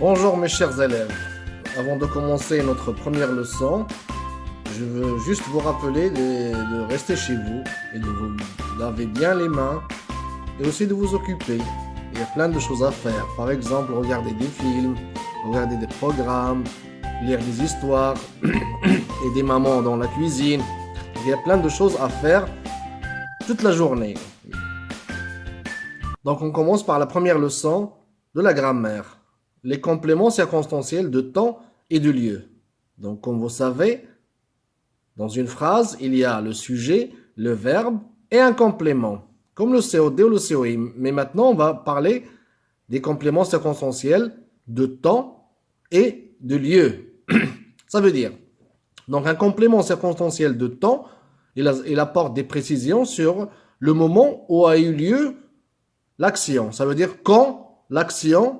Bonjour mes chers élèves. Avant de commencer notre première leçon, je veux juste vous rappeler de rester chez vous et de vous laver bien les mains et aussi de vous occuper. Il y a plein de choses à faire. Par exemple, regarder des films, regarder des programmes, lire des histoires, aider maman dans la cuisine. Il y a plein de choses à faire toute la journée. Donc on commence par la première leçon de la grammaire. Les compléments circonstanciels de temps et de lieu. Donc comme vous savez, dans une phrase, il y a le sujet, le verbe et un complément, comme le COD ou le COI. Mais maintenant, on va parler des compléments circonstanciels de temps et de lieu. Ça veut dire, donc un complément circonstanciel de temps, il apporte des précisions sur le moment où a eu lieu l'action. Ça veut dire quand l'action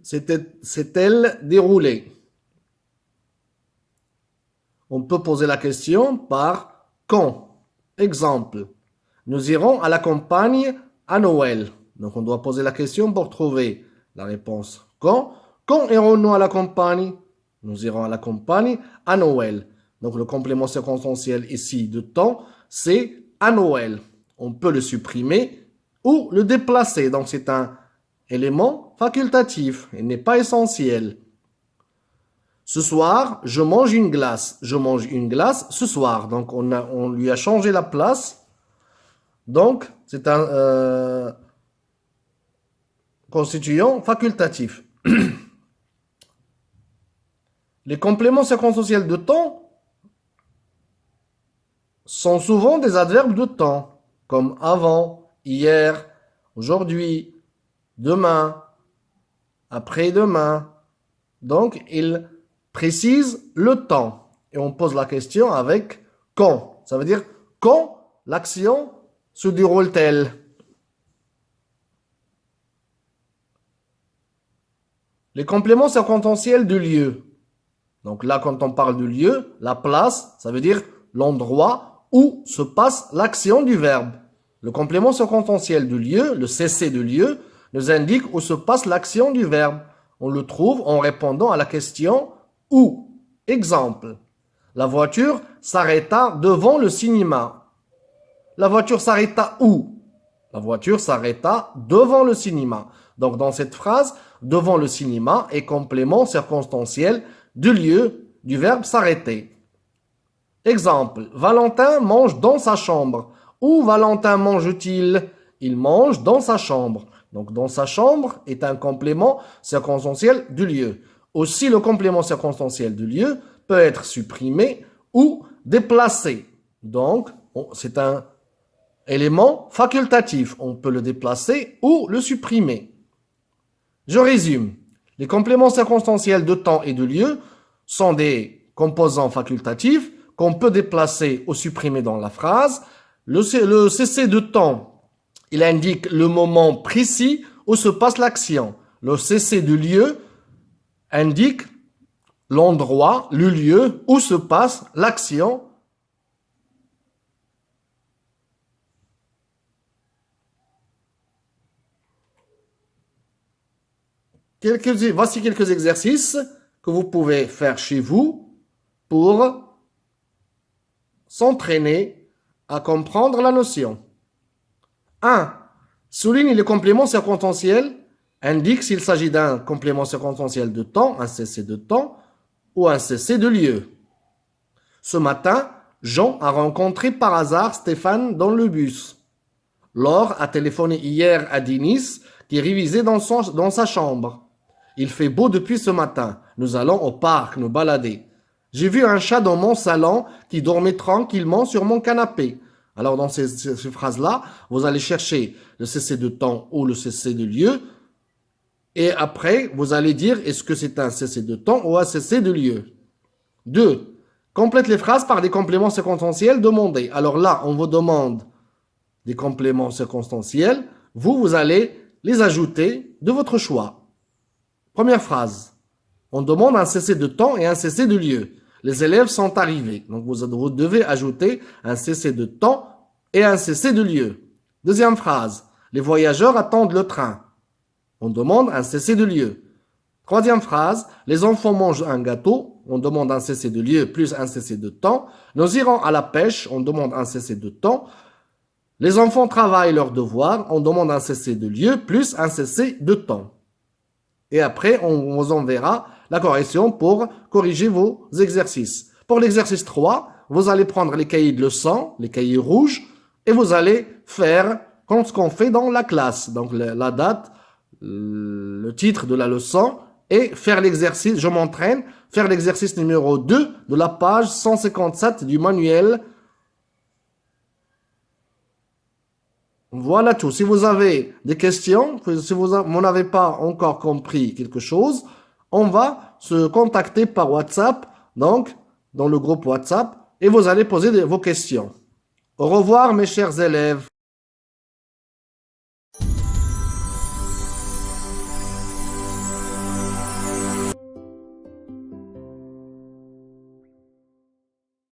s'est-elle déroulée. On peut poser la question par quand. Exemple, nous irons à la campagne à Noël. Donc on doit poser la question pour trouver la réponse. Quand? Quand irons-nous à la campagne? Nous irons à la campagne à Noël. Donc le complément circonstanciel ici de temps, c'est à Noël. On peut le supprimer ou le déplacer. Donc c'est un élément facultatif. Il n'est pas essentiel. Ce soir, je mange une glace. Je mange une glace ce soir. Donc, on lui a changé la place. Donc, c'est un constituant facultatif. Les compléments circonstanciels de temps sont souvent des adverbes de temps, comme avant, hier, aujourd'hui, demain, après-demain. Donc, ils précise le temps. Et on pose la question avec quand. Ça veut dire quand l'action se déroule-t-elle? Les compléments circonstanciels du lieu. Donc là, quand on parle du lieu, la place, ça veut dire l'endroit où se passe l'action du verbe. Le complément circonstanciel du lieu, le CC de lieu, nous indique où se passe l'action du verbe. On le trouve en répondant à la question où. Exemple, la voiture s'arrêta devant le cinéma. La voiture s'arrêta où? La voiture s'arrêta devant le cinéma. Donc dans cette phrase, devant le cinéma est complément circonstanciel du lieu du verbe s'arrêter. Exemple, Valentin mange dans sa chambre. Où Valentin mange-t-il? Il mange dans sa chambre. Donc dans sa chambre est un complément circonstanciel du lieu. Aussi, le complément circonstanciel du lieu peut être supprimé ou déplacé. Donc, c'est un élément facultatif. On peut le déplacer ou le supprimer. Je résume. Les compléments circonstanciels de temps et de lieu sont des composants facultatifs qu'on peut déplacer ou supprimer dans la phrase. Le CC de temps, il indique le moment précis où se passe l'action. Le CC de lieu indique l'endroit, le lieu où se passe l'action. Voici quelques exercices que vous pouvez faire chez vous pour s'entraîner à comprendre la notion. 1. Souligne les compléments circonstanciels. Indique s'il s'agit d'un complément circonstanciel de temps, un CC de temps, ou un CC de lieu. Ce matin, Jean a rencontré par hasard Stéphane dans le bus. Laure a téléphoné hier à Denis qui révisait dans sa chambre. Il fait beau depuis ce matin. Nous allons au parc nous balader. J'ai vu un chat dans mon salon qui dormait tranquillement sur mon canapé. Alors dans ces phrases-là, vous allez chercher le CC de temps ou le CC de lieu. Et après, vous allez dire est-ce que c'est un CC de temps ou un CC de lieu. 2. Complète les phrases par des compléments circonstanciels demandés. Alors là, on vous demande des compléments circonstanciels. Vous allez les ajouter de votre choix. Première phrase. On demande un CC de temps et un CC de lieu. Les élèves sont arrivés. Donc vous devez ajouter un CC de temps et un CC de lieu. Deuxième phrase. Les voyageurs attendent le train. On demande un cessez de lieu. Troisième phrase, les enfants mangent un gâteau, on demande un cessez de lieu plus un cessez de temps. Nous irons à la pêche, on demande un cessez de temps. Les enfants travaillent leurs devoirs, on demande un cessez de lieu plus un cessez de temps. Et après, on vous enverra la correction pour corriger vos exercices. Pour l'exercice 3, vous allez prendre les cahiers de leçons, les cahiers rouges, et vous allez faire comme ce qu'on fait dans la classe. Donc la date, le titre de la leçon, et faire l'exercice, je m'entraîne, faire l'exercice numéro 2 de la page 157 du manuel. Voilà tout. Si vous avez des questions, si vous n'avez pas encore compris quelque chose, on va se contacter par WhatsApp, donc dans le groupe WhatsApp, et vous allez poser vos questions. Au revoir mes chers élèves.